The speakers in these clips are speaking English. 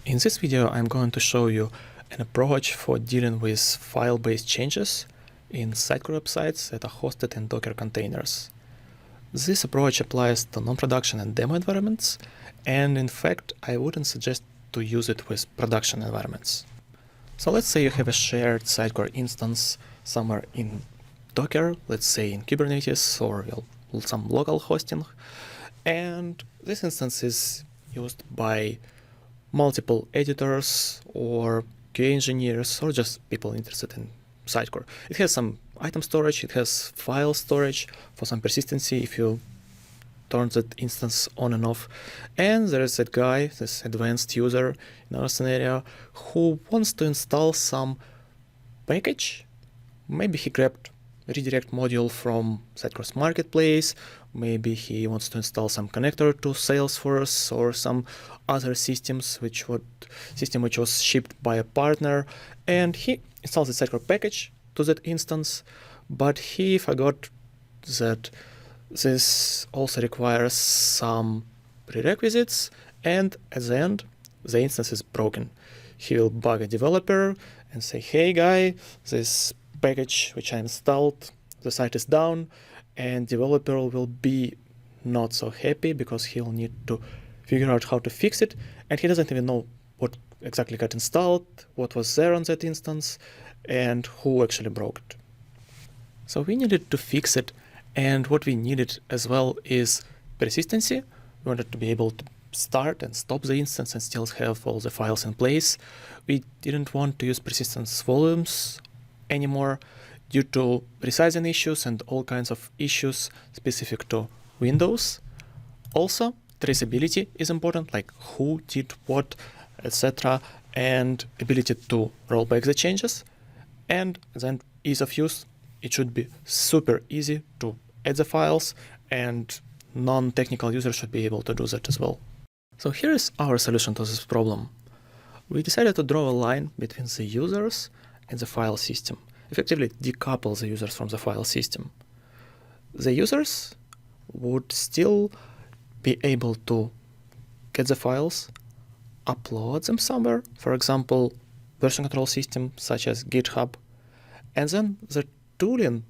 In this video, I'm going to show you an approach for dealing with file-based changes in Sitecore websites that are hosted in Docker containers. This approach applies to non-production and demo environments, and in fact, I wouldn't suggest to use it with production environments. So let's say you have a shared Sitecore instance somewhere in Docker, let's say in Kubernetes or some local hosting, and this instance is used by multiple editors or QA engineers or just people interested in Sitecore. It has some item storage, it has file storage for some persistency if you turn that instance on and off. And there is that guy, this advanced user in our scenario, who wants to install some package. Maybe he grabbed a redirect module from Sitecore's marketplace. Maybe he wants to install some connector to Salesforce or some other systems which was shipped by a partner, and he installs the Sitecore package to that instance, but he forgot that this also requires some prerequisites, and at the end the instance is broken. He will bug a developer and say, hey guy, this package which I installed, the site is down, and developer will be not so happy because he'll need to figure out how to fix it, and he doesn't even know what exactly got installed, what was there on that instance, and who actually broke it. So we needed to fix it, and what we needed as well is persistency. We wanted to be able to start and stop the instance and still have all the files in place. We didn't want to use persistence volumes anymore due to resizing issues and all kinds of issues specific to Windows. Also, traceability is important, like who did what, etc., and ability to roll back the changes. And then ease of use. It should be super easy to add the files, and non-technical users should be able to do that as well. So here is our solution to this problem. We decided to draw a line between the users and the file system, effectively decouple the users from the file system. The users would still be able to get the files, upload them somewhere, for example, version control system such as GitHub, and then the tooling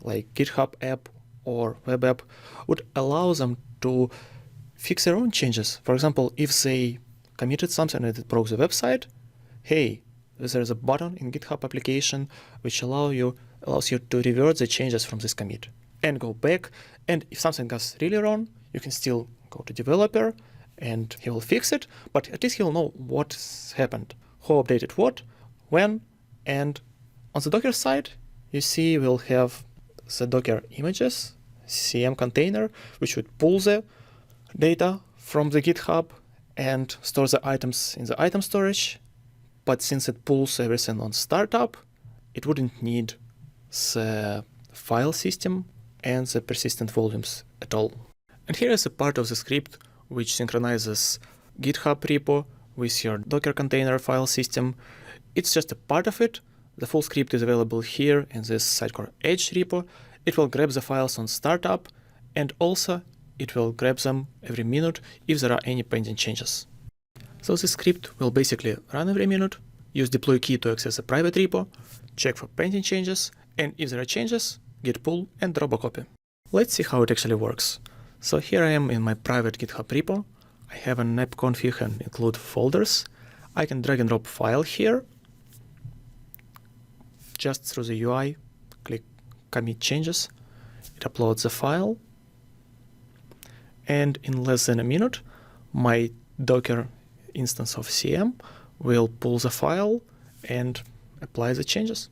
like GitHub app or web app would allow them to fix their own changes. For example, if they committed something and it broke the website, hey, there's a button in GitHub application which allows you to revert the changes from this commit and go back. And if something goes really wrong, you can still go to developer and he will fix it, but at least he'll know what's happened, who updated what, when. And on the Docker side, you see we'll have the Docker images, CM container, which would pull the data from the GitHub and store the items in the item storage. But since it pulls everything on startup, it wouldn't need the file system and the persistent volumes at all. And here is a part of the script which synchronizes GitHub repo with your Docker container file system. It's just a part of it. The full script is available here in this Sitecore Edge repo. It will grab the files on startup, and also it will grab them every minute if there are any pending changes. So this script will basically run every minute, use deploy key to access a private repo, check for pending changes, and if there are changes, git pull and drop a copy. Let's see how it actually works. So here I am in my private GitHub repo. I have an app config and include folders. I can drag and drop file here. Just through the UI, click commit changes. It uploads the file. And in less than a minute, my Docker instance of CM will pull the file and apply the changes.